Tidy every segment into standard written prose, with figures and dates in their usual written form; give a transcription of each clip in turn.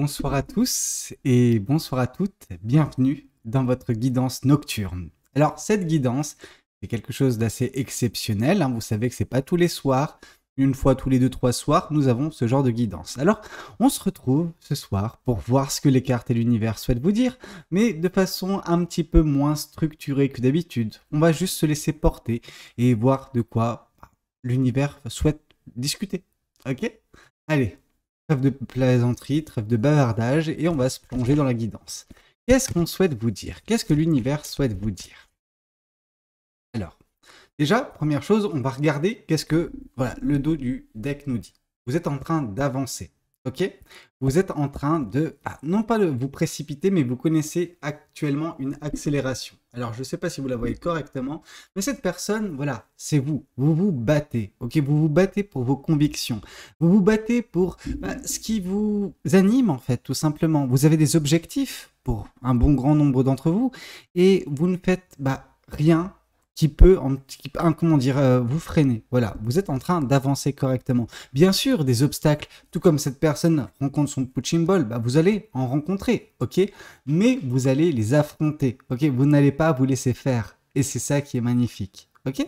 Bonsoir à tous et bonsoir à toutes, bienvenue dans votre guidance nocturne. Alors cette guidance, c'est quelque chose d'assez exceptionnel, hein. Vous savez que c'est pas tous les soirs, une fois tous les 2-3 soirs, nous avons ce genre de guidance. Alors on se retrouve ce soir pour voir ce que les cartes et l'univers souhaitent vous dire, mais de façon un petit peu moins structurée que d'habitude. On va juste se laisser porter et voir de quoi l'univers souhaite discuter. Ok? Allez. Trêve de plaisanterie, trêve de bavardage, et on va se plonger dans la guidance. Qu'est-ce qu'on souhaite vous dire? Qu'est-ce que l'univers souhaite vous dire? Alors, déjà, première chose, on va regarder qu'est-ce que le dos du deck nous dit. Vous êtes en train d'avancer, ok? Vous êtes en train de, non pas de vous précipiter, mais vous connaissez actuellement une accélération. Alors, je ne sais pas si vous la voyez correctement, mais cette personne, voilà, c'est vous. Vous vous battez, ok? Vous vous battez pour vos convictions. Vous vous battez pour ce qui vous anime, en fait, tout simplement. Vous avez des objectifs pour un bon grand nombre d'entre vous, et vous ne faites rien qui peut, vous freiner. Voilà, vous êtes en train d'avancer correctement. Bien sûr, des obstacles, tout comme cette personne rencontre son punching ball, vous allez en rencontrer, ok? Mais vous allez les affronter, ok? Vous n'allez pas vous laisser faire. Et c'est ça qui est magnifique, ok?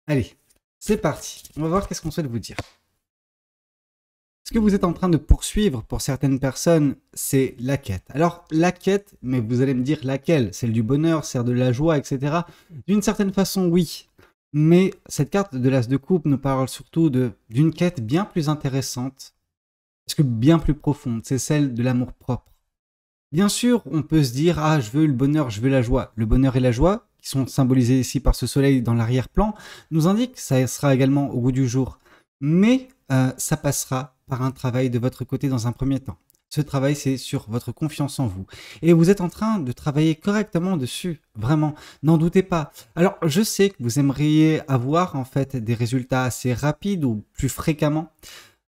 Allez, c'est parti. On va voir qu'est-ce qu'on souhaite vous dire. Ce que vous êtes en train de poursuivre pour certaines personnes, c'est la quête. Alors, la quête, mais vous allez me dire laquelle? Celle du bonheur, celle de la joie, etc. D'une certaine façon, oui. Mais cette carte de l'As de coupe nous parle surtout d'une quête bien plus intéressante, parce que bien plus profonde, c'est celle de l'amour propre. Bien sûr, on peut se dire « Ah, je veux le bonheur, je veux la joie ». Le bonheur et la joie, qui sont symbolisés ici par ce soleil dans l'arrière-plan, nous indiquent que ça sera également au goût du jour. Mais ça passera par un travail de votre côté dans un premier temps. Ce travail, c'est sur votre confiance en vous. Et vous êtes en train de travailler correctement dessus, vraiment, n'en doutez pas. Alors, je sais que vous aimeriez avoir en fait des résultats assez rapides ou plus fréquemment.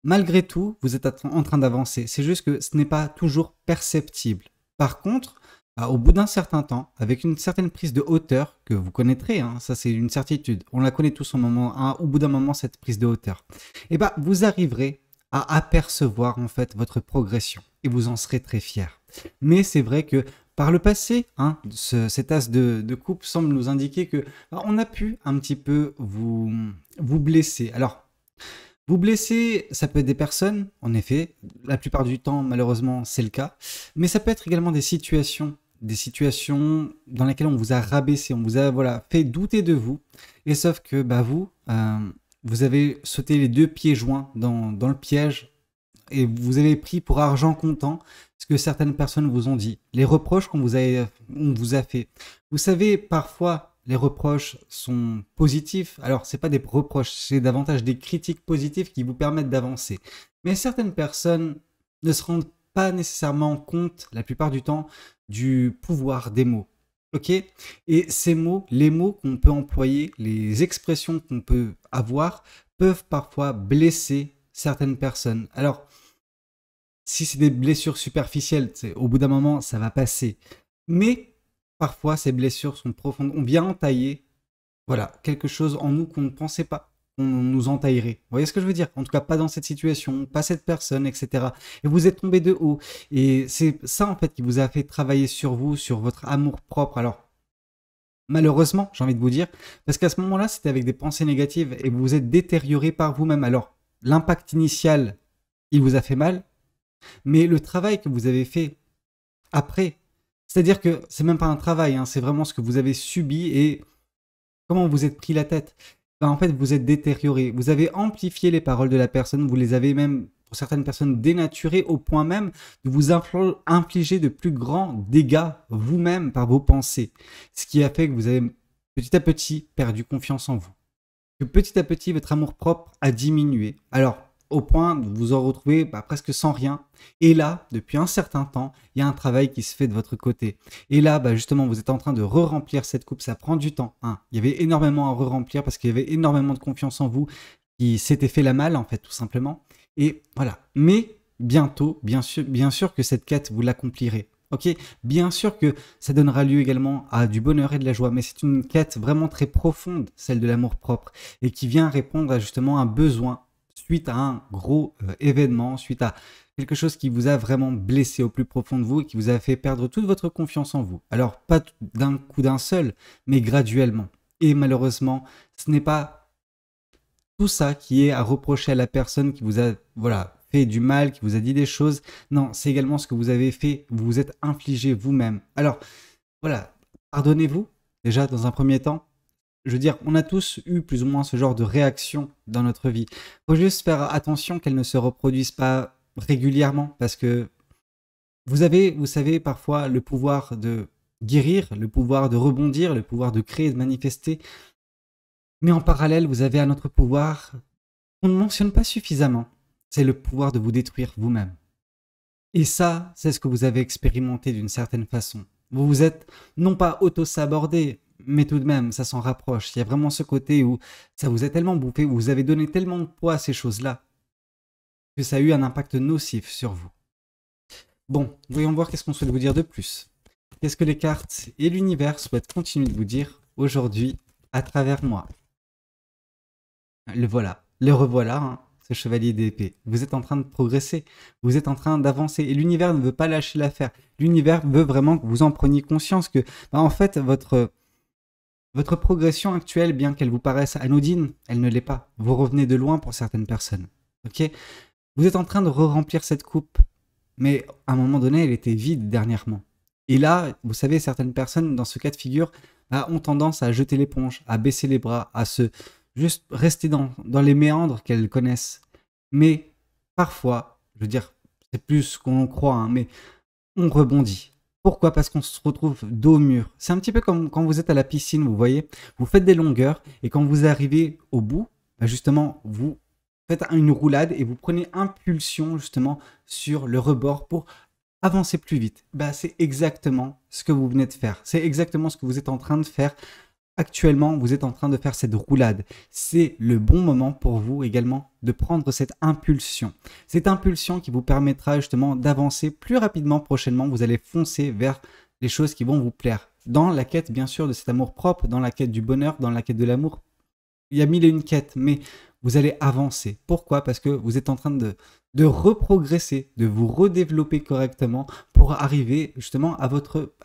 Malgré tout, vous êtes en train d'avancer. C'est juste que ce n'est pas toujours perceptible. Par contre, au bout d'un certain temps, avec une certaine prise de hauteur, que vous connaîtrez, hein, ça c'est une certitude, on la connaît tous au bout d'un moment, cette prise de hauteur, et vous arriverez à apercevoir en fait votre progression et vous en serez très fier. Mais c'est vrai que par le passé, hein, cet as de coupe semble nous indiquer que on a pu un petit peu vous blesser. Alors, vous blesser, ça peut être des personnes, en effet, la plupart du temps, malheureusement, c'est le cas, mais ça peut être également des situations dans lesquelles on vous a rabaissé, on vous a fait douter de vous, et sauf que vous avez sauté les deux pieds joints dans le piège, et vous avez pris pour argent comptant ce que certaines personnes vous ont dit, les reproches on vous a fait. Vous savez, parfois, les reproches sont positifs. Alors, ce n'est pas des reproches, c'est davantage des critiques positives qui vous permettent d'avancer. Mais certaines personnes ne se rendent pas nécessairement compte, la plupart du temps, du pouvoir des mots. Ok? Et ces mots, les mots qu'on peut employer, les expressions qu'on peut avoir, peuvent parfois blesser certaines personnes. Alors, si c'est des blessures superficielles, au bout d'un moment, ça va passer. Mais parfois, ces blessures sont profondes. On vient entailler, quelque chose en nous qu'on ne pensait pas qu'on nous entaillerait. Vous voyez ce que je veux dire? En tout cas, pas dans cette situation, pas cette personne, etc. Et vous êtes tombé de haut. Et c'est ça, en fait, qui vous a fait travailler sur vous, sur votre amour propre. Alors, malheureusement, j'ai envie de vous dire, parce qu'à ce moment-là, c'était avec des pensées négatives et vous vous êtes détérioré par vous-même. Alors, l'impact initial, il vous a fait mal, mais le travail que vous avez fait après, c'est-à-dire que c'est même pas un travail, hein, c'est vraiment ce que vous avez subi et comment vous êtes pris la tête. En fait, vous êtes détérioré. Vous avez amplifié les paroles de la personne, vous les avez même, pour certaines personnes, dénaturées au point même de vous infliger de plus grands dégâts vous-même par vos pensées. Ce qui a fait que vous avez petit à petit perdu confiance en vous. Que petit à petit, votre amour-propre a diminué. Alors, au point de vous en retrouver presque sans rien. Et là, depuis un certain temps, il y a un travail qui se fait de votre côté. Et là, justement, vous êtes en train de re-remplir cette coupe. Ça prend du temps. Hein. Il y avait énormément à re-remplir parce qu'il y avait énormément de confiance en vous qui s'était fait la malle, en fait, tout simplement. Et voilà. Mais bientôt, bien sûr que cette quête, vous l'accomplirez. Ok, bien sûr que ça donnera lieu également à du bonheur et de la joie, mais c'est une quête vraiment très profonde, celle de l'amour propre, et qui vient répondre à justement un besoin suite à un gros événement, suite à quelque chose qui vous a vraiment blessé au plus profond de vous et qui vous a fait perdre toute votre confiance en vous. Alors, pas d'un coup d'un seul, mais graduellement. Et malheureusement, ce n'est pas tout ça qui est à reprocher à la personne qui vous a, voilà, fait du mal, qui vous a dit des choses. Non, c'est également ce que vous avez fait, vous vous êtes infligé vous-même. Alors, voilà, pardonnez-vous, déjà, dans un premier temps. Je veux dire, on a tous eu plus ou moins ce genre de réaction dans notre vie. Faut juste faire attention qu'elles ne se reproduisent pas régulièrement, parce que vous savez, parfois, le pouvoir de guérir, le pouvoir de rebondir, le pouvoir de créer, de manifester. Mais en parallèle, vous avez un autre pouvoir qu'on ne mentionne pas suffisamment. C'est le pouvoir de vous détruire vous-même. Et ça, c'est ce que vous avez expérimenté d'une certaine façon. Vous vous êtes non pas auto-sabordé, mais tout de même, ça s'en rapproche. Il y a vraiment ce côté où ça vous a tellement bouffé, où vous avez donné tellement de poids à ces choses-là, que ça a eu un impact nocif sur vous. Bon, voyons voir qu'est-ce qu'on souhaite vous dire de plus. Qu'est-ce que les cartes et l'univers souhaitent continuer de vous dire aujourd'hui à travers moi? Le voilà, le revoilà, hein, ce chevalier d'épée. Vous êtes en train de progresser, vous êtes en train d'avancer, et l'univers ne veut pas lâcher l'affaire. L'univers veut vraiment que vous en preniez conscience que, en fait, votre progression actuelle, bien qu'elle vous paraisse anodine, elle ne l'est pas. Vous revenez de loin pour certaines personnes. Ok? Vous êtes en train de re-remplir cette coupe, mais à un moment donné, elle était vide dernièrement. Et là, vous savez, certaines personnes, dans ce cas de figure, ont tendance à jeter l'éponge, à baisser les bras, à se juste rester dans les méandres qu'elles connaissent. Mais parfois, je veux dire, c'est plus ce qu'on croit, hein, mais on rebondit. Pourquoi? Parce qu'on se retrouve dos au mur. C'est un petit peu comme quand vous êtes à la piscine, vous voyez, vous faites des longueurs et quand vous arrivez au bout, justement, vous faites une roulade et vous prenez impulsion justement sur le rebord pour avancer plus vite. C'est exactement ce que vous venez de faire. C'est exactement ce que vous êtes en train de faire. Actuellement, vous êtes en train de faire cette roulade. C'est le bon moment pour vous également de prendre cette impulsion. Cette impulsion qui vous permettra justement d'avancer plus rapidement prochainement. Vous allez foncer vers les choses qui vont vous plaire. Dans la quête, bien sûr, de cet amour propre, dans la quête du bonheur, dans la quête de l'amour. Il y a mille et une quêtes, mais vous allez avancer. Pourquoi? Parce que vous êtes en train de reprogresser, de vous redévelopper correctement pour arriver justement à votre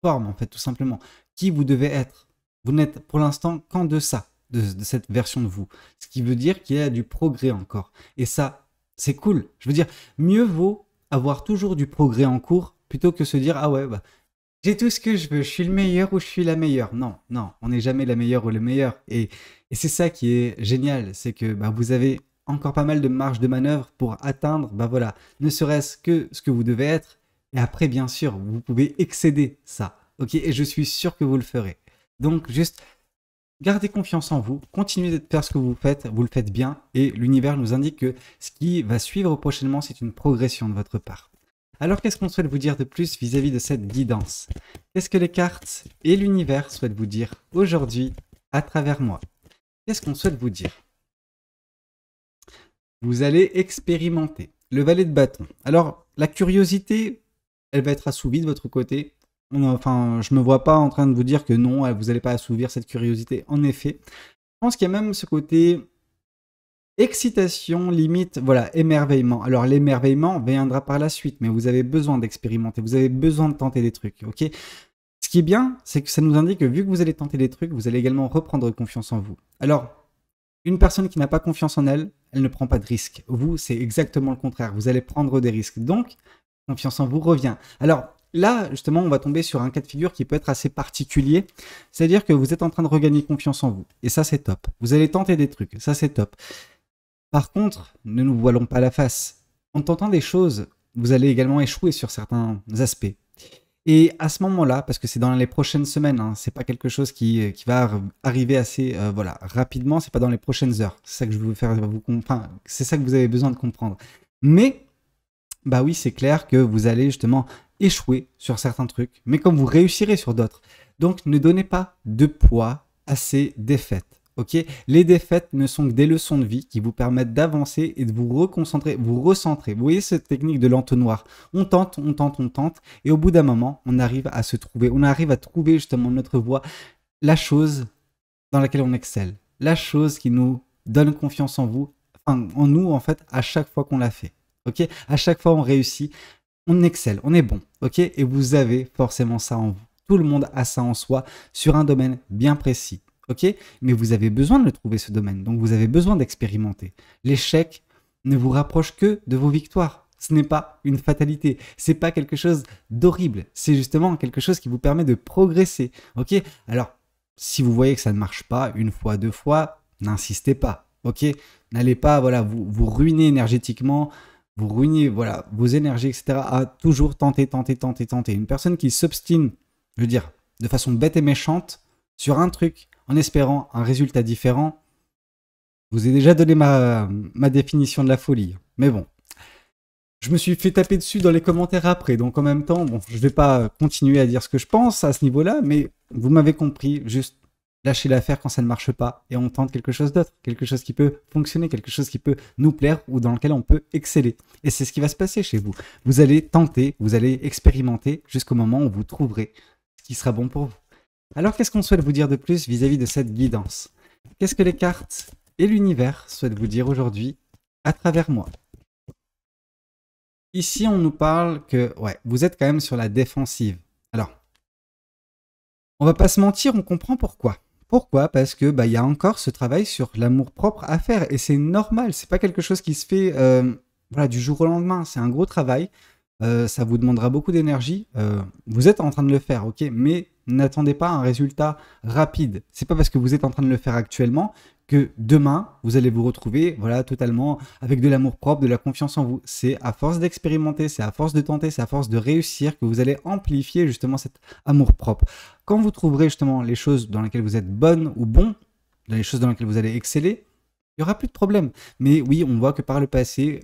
forme, en fait, tout simplement. Qui vous devez être. Vous n'êtes pour l'instant qu'en deçà de cette version de vous. Ce qui veut dire qu'il y a du progrès encore. Et ça, c'est cool. Je veux dire, mieux vaut avoir toujours du progrès en cours plutôt que se dire, ah ouais, j'ai tout ce que je veux, je suis le meilleur ou je suis la meilleure. Non, non, on n'est jamais la meilleure ou le meilleur. Et c'est ça qui est génial, c'est que vous avez encore pas mal de marge de manœuvre pour atteindre, voilà, ne serait-ce que ce que vous devez être. Et après, bien sûr, vous pouvez excéder ça. Ok, et je suis sûr que vous le ferez. Donc, juste gardez confiance en vous, continuez de faire ce que vous le faites bien, et l'univers nous indique que ce qui va suivre prochainement, c'est une progression de votre part. Alors, qu'est-ce qu'on souhaite vous dire de plus vis-à-vis de cette guidance? Qu'est-ce que les cartes et l'univers souhaitent vous dire aujourd'hui à travers moi? Qu'est-ce qu'on souhaite vous dire? Vous allez expérimenter le valet de bâton. Alors, la curiosité, elle va être assouvie de votre côté. Enfin, je me vois pas en train de vous dire que non, vous n'allez pas assouvir cette curiosité. En effet, je pense qu'il y a même ce côté excitation, limite, voilà, émerveillement. Alors, l'émerveillement viendra par la suite, mais vous avez besoin d'expérimenter, vous avez besoin de tenter des trucs, ok? Ce qui est bien, c'est que ça nous indique que vu que vous allez tenter des trucs, vous allez également reprendre confiance en vous. Alors, une personne qui n'a pas confiance en elle, elle ne prend pas de risques. Vous, c'est exactement le contraire. Vous allez prendre des risques. Donc, confiance en vous revient. Alors, là, justement, on va tomber sur un cas de figure qui peut être assez particulier. C'est-à-dire que vous êtes en train de regagner confiance en vous. Et ça, c'est top. Vous allez tenter des trucs. Ça, c'est top. Par contre, ne nous voilons pas la face. En tentant des choses, vous allez également échouer sur certains aspects. Et à ce moment-là, parce que c'est dans les prochaines semaines, hein, c'est pas quelque chose qui va arriver assez rapidement, c'est pas dans les prochaines heures. C'est ça que je veux faire vous comprendre. C'est ça que vous avez besoin de comprendre. Mais oui, c'est clair que vous allez justement échouer sur certains trucs, mais comme vous réussirez sur d'autres. Donc, ne donnez pas de poids à ces défaites. Ok, les défaites ne sont que des leçons de vie qui vous permettent d'avancer et de vous reconcentrer, vous recentrer. Vous voyez cette technique de l'entonnoir. On tente, et au bout d'un moment, on arrive à se trouver. On arrive à trouver justement notre voie, la chose dans laquelle on excelle, la chose qui nous donne confiance en vous, en nous en fait, à chaque fois qu'on l'a fait. Ok? À chaque fois, on réussit, on excelle, on est bon. Ok? Et vous avez forcément ça en vous. Tout le monde a ça en soi sur un domaine bien précis. Ok? Mais vous avez besoin de le trouver, ce domaine. Donc, vous avez besoin d'expérimenter. L'échec ne vous rapproche que de vos victoires. Ce n'est pas une fatalité. C'est pas quelque chose d'horrible. C'est justement quelque chose qui vous permet de progresser. Ok? Alors, si vous voyez que ça ne marche pas une fois, deux fois, n'insistez pas. Ok? N'allez pas, voilà, vous ruiner énergétiquement, vous ruinez, voilà, vos énergies, etc. À toujours tenter, tenter, tenter, tenter. Une personne qui s'obstine, je veux dire, de façon bête et méchante, sur un truc, en espérant un résultat différent, je vous ai déjà donné ma définition de la folie. Mais bon, je me suis fait taper dessus dans les commentaires après, donc en même temps, bon, je vais pas continuer à dire ce que je pense à ce niveau-là, mais vous m'avez compris, juste lâcher l'affaire quand ça ne marche pas et on tente quelque chose d'autre, quelque chose qui peut fonctionner, quelque chose qui peut nous plaire ou dans lequel on peut exceller. Et c'est ce qui va se passer chez vous. Vous allez tenter, vous allez expérimenter jusqu'au moment où vous trouverez ce qui sera bon pour vous. Alors qu'est-ce qu'on souhaite vous dire de plus vis-à-vis de cette guidance? Qu'est-ce que les cartes et l'univers souhaitent vous dire aujourd'hui à travers moi? Ici, on nous parle que ouais, vous êtes quand même sur la défensive. Alors, on va pas se mentir, on comprend pourquoi. Pourquoi? Parce que bah, y a encore ce travail sur l'amour-propre à faire et c'est normal. C'est pas quelque chose qui se fait voilà, du jour au lendemain. C'est un gros travail. Ça vous demandera beaucoup d'énergie. Vous êtes en train de le faire, ok, mais n'attendez pas un résultat rapide. C'est pas parce que vous êtes en train de le faire actuellement que demain vous allez vous retrouver, voilà, totalement avec de l'amour propre, de la confiance en vous. C'est à force d'expérimenter, c'est à force de tenter, c'est à force de réussir que vous allez amplifier justement cet amour propre. Quand vous trouverez justement les choses dans lesquelles vous êtes bonne ou bon, dans les choses dans lesquelles vous allez exceller, il y aura plus de problème. Mais oui, on voit que par le passé,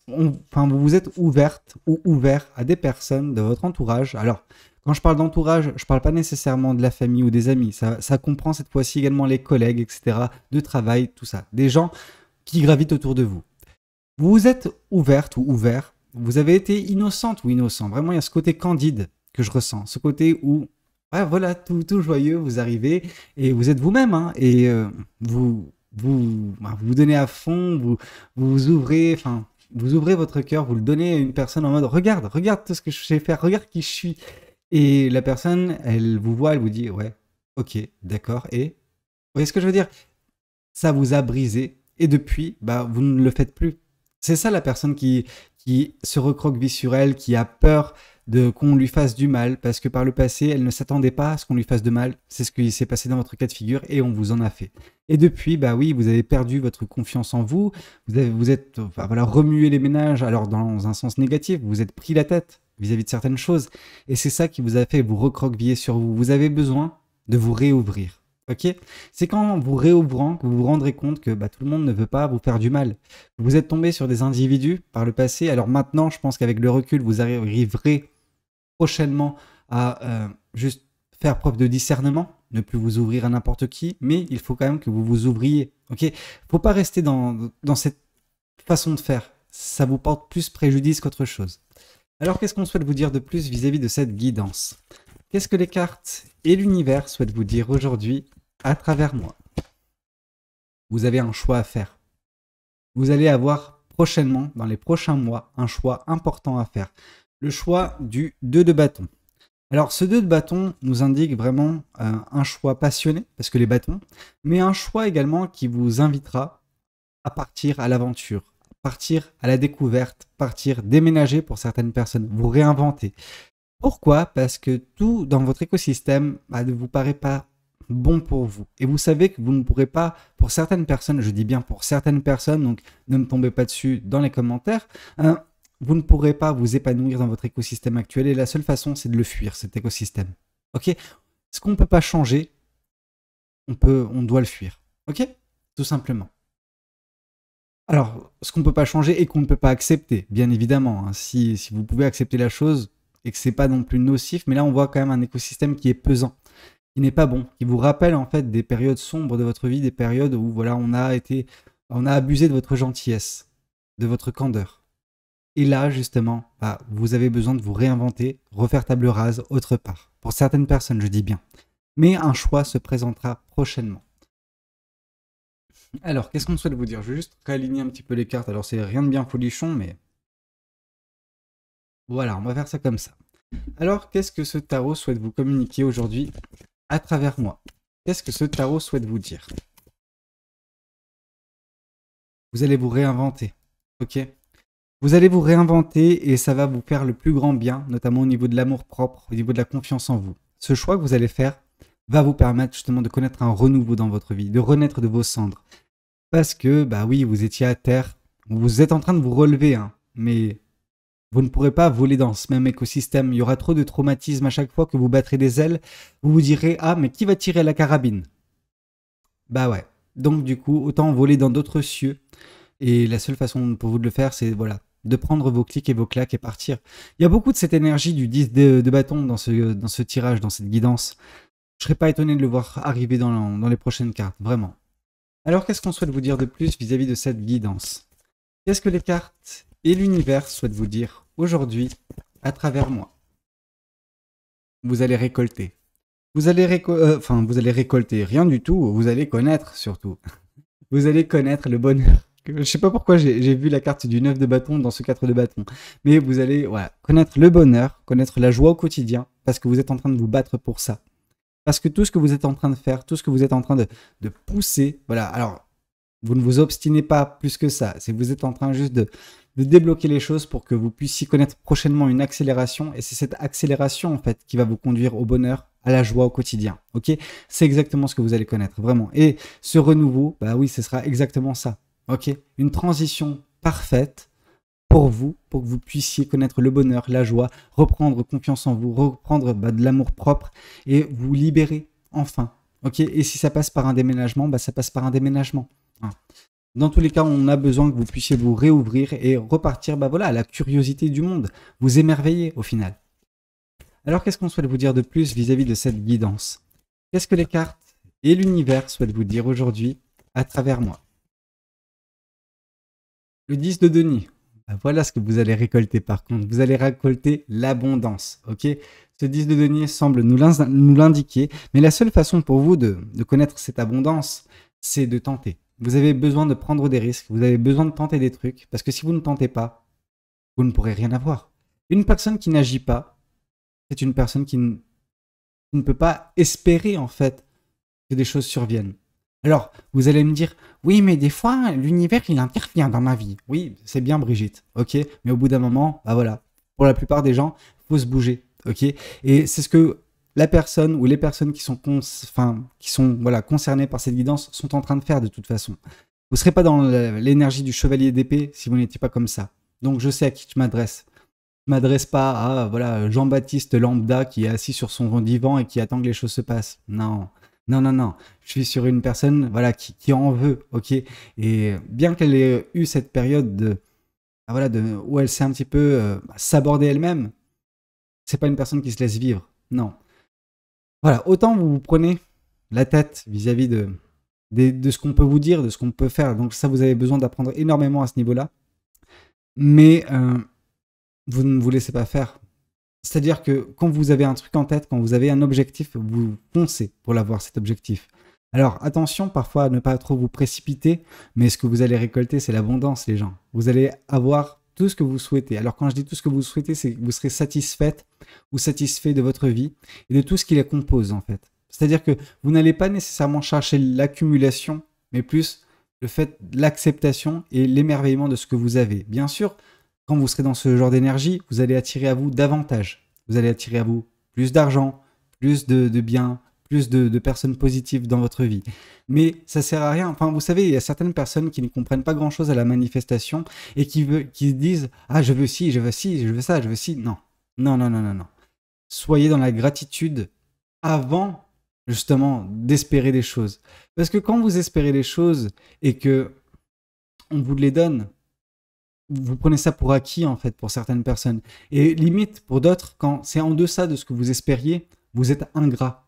enfin, vous vous êtes ouverte ou ouvert à des personnes de votre entourage. Alors, quand je parle d'entourage, je ne parle pas nécessairement de la famille ou des amis. Ça comprend cette fois-ci également les collègues, etc., de travail, tout ça. Des gens qui gravitent autour de vous. Vous vous êtes ouverte ou ouvert. Vous avez été innocente ou innocent. Vraiment, il y a ce côté candide que je ressens. Ce côté où, ouais, voilà, tout joyeux, vous arrivez et vous êtes vous-même. Hein, et vous donnez à fond, vous ouvrez, enfin, vous ouvrez votre cœur, vous le donnez à une personne en mode regarde tout ce que je sais faire, regarde qui je suis. Et la personne, elle vous voit, elle vous dit ouais, ok, d'accord. Et vous voyez ce que je veux dire? Ça vous a brisé et depuis, bah, vous ne le faites plus. C'est ça la personne qui se recroqueville sur elle, qui a peur de qu'on lui fasse du mal, parce que par le passé, elle ne s'attendait pas à ce qu'on lui fasse de mal. C'est ce qui s'est passé dans votre cas de figure et on vous en a fait. Et depuis, bah oui, vous avez perdu votre confiance en vous, vous êtes, enfin, voilà, remué les ménages, alors dans un sens négatif, vous vous êtes pris la tête vis-à-vis de certaines choses. Et c'est ça qui vous a fait vous recroqueviller sur vous. Vous avez besoin de vous réouvrir. Ok? C'est quand vous réouvrant que vous vous rendrez compte que bah, tout le monde ne veut pas vous faire du mal. Vous êtes tombé sur des individus par le passé. Alors maintenant, je pense qu'avec le recul, vous arriverez prochainement à juste faire preuve de discernement, ne plus vous ouvrir à n'importe qui, mais il faut quand même que vous vous ouvriez. Ok? Faut pas rester dans cette façon de faire. Ça vous porte plus préjudice qu'autre chose. Alors qu'est-ce qu'on souhaite vous dire de plus vis-à-vis de cette guidance? Qu'est-ce que les cartes et l'univers souhaitent vous dire aujourd'hui à travers moi? Vous avez un choix à faire. Vous allez avoir prochainement, dans les prochains mois, un choix important à faire. Le choix du 2 de bâton. Alors ce 2 de bâton nous indique vraiment un choix passionné, parce que les bâtons, mais un choix également qui vous invitera à partir à l'aventure, partir à la découverte, partir déménager pour certaines personnes, vous réinventer. Pourquoi? Parce que tout dans votre écosystème ne vous paraît pas bon pour vous. Et vous savez que vous ne pourrez pas, pour certaines personnes, je dis bien pour certaines personnes, donc ne me tombez pas dessus dans les commentaires, vous ne pourrez pas vous épanouir dans votre écosystème actuel et la seule façon, c'est de le fuir, cet écosystème. Ok? Ce qu'on ne peut pas changer, on doit le fuir. Ok? Tout simplement. Alors, ce qu'on ne peut pas changer et qu'on ne peut pas accepter, bien évidemment. Hein. Si vous pouvez accepter la chose, et que c'est pas non plus nocif, mais là on voit quand même un écosystème qui est pesant, qui n'est pas bon, qui vous rappelle en fait des périodes sombres de votre vie, des périodes où voilà on a abusé de votre gentillesse, de votre candeur. Et là justement, bah, vous avez besoin de vous réinventer, refaire table rase autre part. Pour certaines personnes, je dis bien. Mais un choix se présentera prochainement. Alors, qu'est-ce qu'on souhaite vous dire? Je vais juste réaligner un petit peu les cartes. Alors, c'est rien de bien folichon, mais Voilà, on va faire ça comme ça. Alors, qu'est-ce que ce tarot souhaite vous communiquer aujourd'hui à travers moi? Qu'est-ce que ce tarot souhaite vous dire? Vous allez vous réinventer, ok? Vous allez vous réinventer et ça va vous faire le plus grand bien, notamment au niveau de l'amour-propre, au niveau de la confiance en vous. Ce choix que vous allez faire va vous permettre justement de connaître un renouveau dans votre vie, de renaître de vos cendres. Parce que, bah oui, vous étiez à terre, vous êtes en train de vous relever, hein, mais vous ne pourrez pas voler dans ce même écosystème. Il y aura trop de traumatismes à chaque fois que vous battrez des ailes. Vous vous direz, ah, mais qui va tirer la carabine? Bah ouais. Donc du coup, autant voler dans d'autres cieux. Et la seule façon pour vous de le faire, c'est voilà, de prendre vos clics et vos claques et partir. Il y a beaucoup de cette énergie du 10 de bâton dans ce tirage, dans cette guidance. Je serais pas étonné de le voir arriver dans les prochaines cartes, vraiment. Alors qu'est-ce qu'on souhaite vous dire de plus vis-à-vis de cette guidance? Qu'est-ce que les cartes et l'univers souhaitent vous dire aujourd'hui à travers moi? Vous allez récolter. Vous allez récolter rien du tout, vous allez connaître surtout. Vous allez connaître le bonheur. Je sais pas pourquoi j'ai vu la carte du 9 de bâton dans ce 4 de bâton. Mais vous allez voilà, connaître le bonheur, connaître la joie au quotidien, parce que vous êtes en train de vous battre pour ça. Parce que tout ce que vous êtes en train de faire, tout ce que vous êtes en train de pousser, voilà. Alors, vous ne vous obstinez pas plus que ça. C'est que vous êtes en train juste de débloquer les choses pour que vous puissiez connaître prochainement une accélération. Et c'est cette accélération, en fait, qui va vous conduire au bonheur, à la joie au quotidien. Ok? C'est exactement ce que vous allez connaître, vraiment. Et ce renouveau, bah oui, ce sera exactement ça. Ok? Une transition parfaite pour vous, pour que vous puissiez connaître le bonheur, la joie, reprendre confiance en vous, reprendre de l'amour propre et vous libérer enfin. Ok? Et si ça passe par un déménagement, bah ça passe par un déménagement. Hein. Dans tous les cas, on a besoin que vous puissiez vous réouvrir et repartir bah voilà, à la curiosité du monde, vous émerveiller au final. Alors qu'est-ce qu'on souhaite vous dire de plus vis-à-vis de cette guidance? Qu'est-ce que les cartes et l'univers souhaitent vous dire aujourd'hui à travers moi? Le 10 de Denis. Bah, voilà ce que vous allez récolter par contre. Vous allez récolter l'abondance. Ok? Ce 10 de denier semble nous l'indiquer, mais la seule façon pour vous de connaître cette abondance, c'est de tenter. Vous avez besoin de prendre des risques, vous avez besoin de tenter des trucs, parce que si vous ne tentez pas, vous ne pourrez rien avoir. Une personne qui n'agit pas, c'est une personne qui ne peut pas espérer en fait que des choses surviennent. Alors, vous allez me dire, oui, mais des fois, l'univers, il intervient dans ma vie. Oui, c'est bien, Brigitte, ok? Mais au bout d'un moment, bah voilà, pour la plupart des gens, il faut se bouger, ok? Et c'est ce que la personne ou les personnes qui sont, voilà, concernées par cette guidance sont en train de faire de toute façon. Vous ne serez pas dans l'énergie du chevalier d'épée si vous n'étiez pas comme ça. Donc, je sais à qui je m'adresse. Je ne m'adresse pas à voilà, Jean-Baptiste lambda qui est assis sur son divan et qui attend que les choses se passent. Non. Non, non, non. Je suis sur une personne voilà, qui en veut, ok? Et bien qu'elle ait eu cette période voilà, où elle s'est un petit peu sabordée elle-même, c'est pas une personne qui se laisse vivre. Non. Voilà, autant vous vous prenez la tête vis-à-vis de ce qu'on peut vous dire, de ce qu'on peut faire. Donc ça, vous avez besoin d'apprendre énormément à ce niveau-là. Mais vous ne vous laissez pas faire. C'est-à-dire que quand vous avez un truc en tête, quand vous avez un objectif, vous foncez pour l'avoir, cet objectif. Alors attention parfois à ne pas trop vous précipiter, mais ce que vous allez récolter, c'est l'abondance, les gens. Vous allez avoir tout ce que vous souhaitez. Alors quand je dis tout ce que vous souhaitez, c'est que vous serez satisfaite ou satisfait de votre vie et de tout ce qui la compose en fait. C'est-à-dire que vous n'allez pas nécessairement chercher l'accumulation, mais plus le fait de l'acceptation et l'émerveillement de ce que vous avez. Bien sûr, quand vous serez dans ce genre d'énergie, vous allez attirer à vous davantage. Vous allez attirer à vous plus d'argent, plus de biens, plus de personnes positives dans votre vie. Mais ça sert à rien. Enfin, vous savez, il y a certaines personnes qui ne comprennent pas grand-chose à la manifestation et qui disent « Ah, je veux ci, je veux ci, je veux ça, je veux ci. » Non. Non, non, non, non, non. Soyez dans la gratitude avant, justement, d'espérer des choses. Parce que quand vous espérez des choses et que on vous les donne, vous prenez ça pour acquis, en fait, pour certaines personnes. Et limite, pour d'autres, quand c'est en deçà de ce que vous espériez, vous êtes ingrat.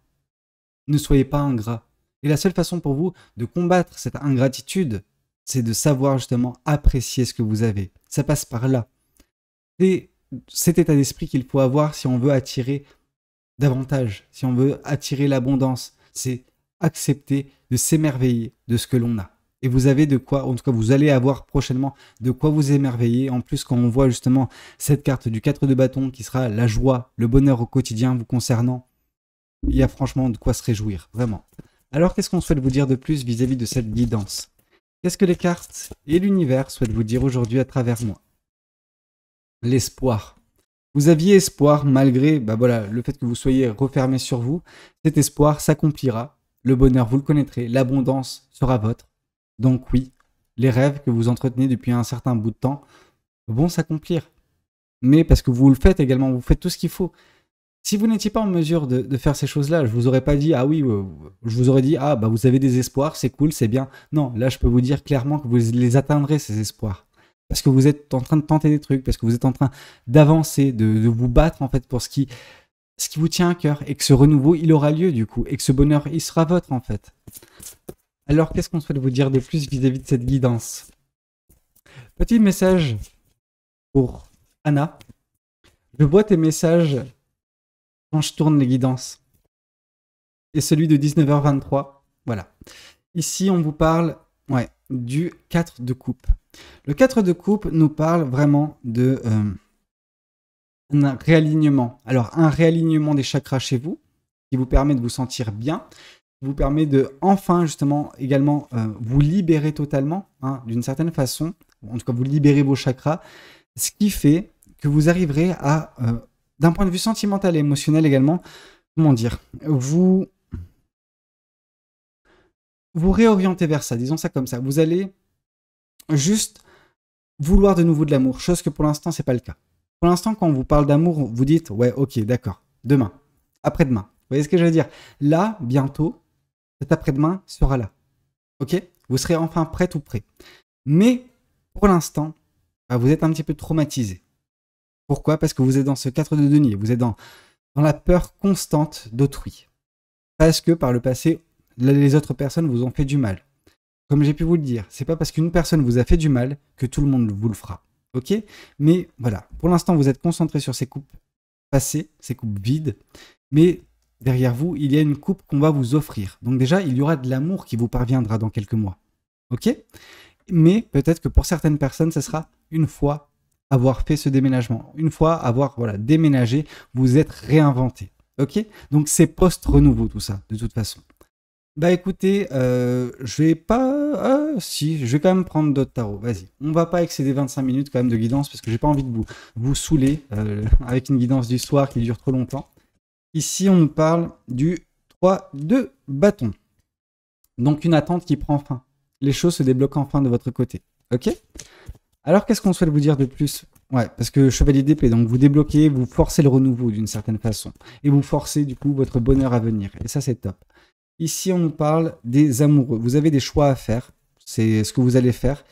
Ne soyez pas ingrat. Et la seule façon pour vous de combattre cette ingratitude, c'est de savoir justement apprécier ce que vous avez. Ça passe par là. C'est cet état d'esprit qu'il faut avoir si on veut attirer davantage, si on veut attirer l'abondance. C'est accepter de s'émerveiller de ce que l'on a. Et vous avez de quoi, en tout cas vous allez avoir prochainement de quoi vous émerveiller. En plus, quand on voit justement cette carte du 4 de bâton qui sera la joie, le bonheur au quotidien vous concernant, il y a franchement de quoi se réjouir, vraiment. Alors, qu'est-ce qu'on souhaite vous dire de plus vis-à-vis de cette guidance? Qu'est-ce que les cartes et l'univers souhaitent vous dire aujourd'hui à travers moi? L'espoir. Vous aviez espoir malgré le fait que vous soyez refermé sur vous. Cet espoir s'accomplira. Le bonheur, vous le connaîtrez. L'abondance sera votre. Donc oui, les rêves que vous entretenez depuis un certain bout de temps vont s'accomplir. Mais parce que vous le faites également, vous faites tout ce qu'il faut. Si vous n'étiez pas en mesure de faire ces choses-là, je vous aurais pas dit, ah oui, je vous aurais dit, ah bah vous avez des espoirs, c'est cool, c'est bien. Non, là je peux vous dire clairement que vous les atteindrez, ces espoirs. Parce que vous êtes en train de tenter des trucs, parce que vous êtes en train d'avancer, de vous battre en fait pour ce qui vous tient à cœur. Et que ce renouveau, il aura lieu du coup. Et que ce bonheur, il sera votre en fait. Alors qu'est-ce qu'on souhaite vous dire de plus vis-à-vis de cette guidance? Petit message pour Anna. Je vois tes messages quand je tourne les guidances. Et celui de 19h23. Voilà. Ici, on vous parle du 4 de coupe. Le 4 de coupe nous parle vraiment de un réalignement. Alors, un réalignement des chakras chez vous, qui vous permet de vous sentir bien, qui vous permet de enfin, justement, également vous libérer totalement, d'une certaine façon. En tout cas, vous libérez vos chakras. Ce qui fait que vous arriverez à... d'un point de vue sentimental et émotionnel également, comment dire, vous réorientez vers ça, disons ça comme ça. Vous allez juste vouloir de nouveau de l'amour, chose que pour l'instant, c'est pas le cas. Pour l'instant, quand on vous parle d'amour, vous dites, ouais, ok, d'accord, demain, après-demain. Vous voyez ce que je veux dire? Là, bientôt, cet après-demain sera là. Ok? Vous serez enfin prêt ou prêt. Mais, pour l'instant, vous êtes un petit peu traumatisé. Pourquoi? Parce que vous êtes dans ce 4 de denier. Vous êtes dans la peur constante d'autrui. Parce que par le passé, les autres personnes vous ont fait du mal. Comme j'ai pu vous le dire, c'est pas parce qu'une personne vous a fait du mal que tout le monde vous le fera. Ok? Mais voilà, pour l'instant, vous êtes concentré sur ces coupes passées, ces coupes vides. Mais derrière vous, il y a une coupe qu'on va vous offrir. Donc déjà, il y aura de l'amour qui vous parviendra dans quelques mois. Ok? Mais peut-être que pour certaines personnes, ce sera une fois avoir fait ce déménagement. Une fois avoir déménagé, vous êtes réinventé. Ok? Donc c'est post-renouveau tout ça, de toute façon. Bah écoutez, je vais pas... je vais quand même prendre d'autres tarots, vas-y. On va pas excéder 25 minutes quand même de guidance parce que j'ai pas envie de vous saouler avec une guidance du soir qui dure trop longtemps. Ici, on nous parle du 3 de bâton. Donc une attente qui prend fin. Les choses se débloquent enfin de votre côté, ok? Alors qu'est-ce qu'on souhaite vous dire de plus? Ouais, parce que chevalier d'épée, donc vous débloquez, vous forcez le renouveau d'une certaine façon. Et vous forcez du coup votre bonheur à venir. Et ça, c'est top. Ici, on nous parle des amoureux. Vous avez des choix à faire. C'est ce que vous allez faire.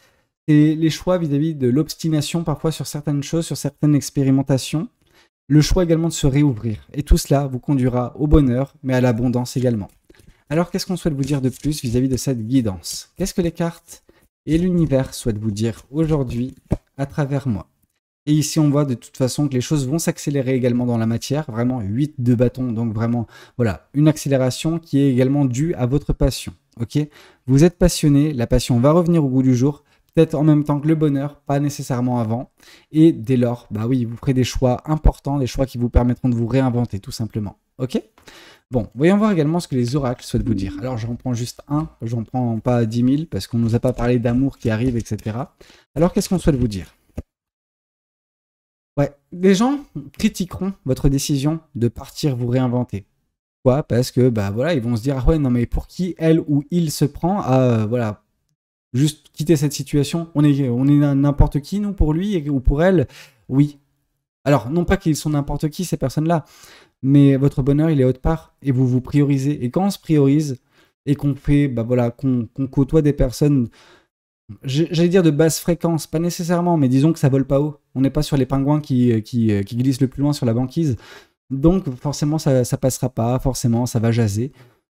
Et les choix vis-à-vis de l'obstination, parfois sur certaines choses, sur certaines expérimentations. Le choix également de se réouvrir. Et tout cela vous conduira au bonheur, mais à l'abondance également. Alors, qu'est-ce qu'on souhaite vous dire de plus vis-à-vis de cette guidance? Qu'est-ce que les cartes et l'univers souhaitent vous dire aujourd'hui à travers moi? Et ici, on voit de toute façon que les choses vont s'accélérer également dans la matière. Vraiment, 8 de bâton. Donc vraiment, voilà, une accélération qui est également due à votre passion. Ok? Vous êtes passionné, la passion va revenir au goût du jour. Peut-être en même temps que le bonheur, pas nécessairement avant. Et dès lors, bah oui, vous ferez des choix importants, des choix qui vous permettront de vous réinventer tout simplement. Ok? Bon, voyons voir également ce que les oracles souhaitent vous dire. Alors, j'en prends juste un, j'en prends pas 10 000 parce qu'on nous a pas parlé d'amour qui arrive, etc. Alors, qu'est-ce qu'on souhaite vous dire? Ouais, les gens critiqueront votre décision de partir vous réinventer. Pourquoi? Parce que, ils vont se dire, ah ouais, non, mais pour qui elle ou il se prend à, juste quitter cette situation? On est n'importe qui, nous, pour lui ou pour elle? Oui. Alors, non pas qu'ils sont n'importe qui, ces personnes-là, mais votre bonheur, il est autre part et vous vous priorisez. Et quand on se priorise et qu'on fait, qu'on côtoie des personnes, j'allais dire de basse fréquence, pas nécessairement, mais disons que ça vole pas haut. On n'est pas sur les pingouins qui glissent le plus loin sur la banquise. Donc, forcément, ça passera pas, forcément, ça va jaser.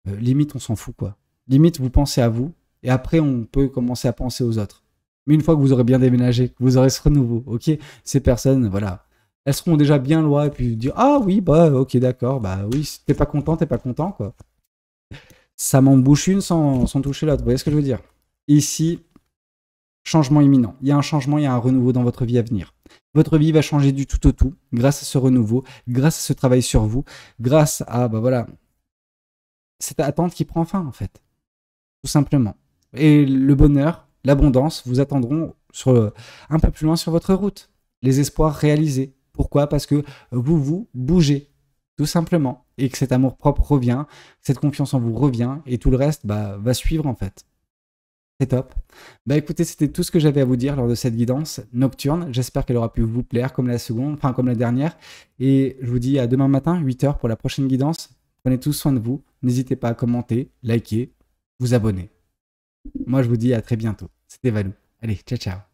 Limite, on s'en fout, quoi. Limite, vous pensez à vous, et après, on peut commencer à penser aux autres. Mais une fois que vous aurez bien déménagé, que vous aurez ce renouveau, ok, ces personnes, voilà, elles seront déjà bien loin, et puis dire, ah oui, ok, d'accord, oui, si t'es pas content, quoi. Ça m'en bouche une sans toucher l'autre, vous voyez ce que je veux dire? Ici, changement imminent. Il y a un changement, il y a un renouveau dans votre vie à venir. Votre vie va changer du tout au tout grâce à ce renouveau, grâce à ce travail sur vous, grâce à cette attente qui prend fin en fait, tout simplement. Et le bonheur, l'abondance vous attendront un peu plus loin sur votre route. Les espoirs réalisés. Pourquoi? Parce que vous bougez, tout simplement. Et que cet amour-propre revient, cette confiance en vous revient, et tout le reste va suivre en fait. C'est top. Écoutez, c'était tout ce que j'avais à vous dire lors de cette guidance nocturne. J'espère qu'elle aura pu vous plaire comme comme la dernière. Et je vous dis à demain matin, 8h pour la prochaine guidance. Prenez tous soin de vous. N'hésitez pas à commenter, liker, vous abonner. Moi, je vous dis à très bientôt. C'était Valou. Allez, ciao, ciao.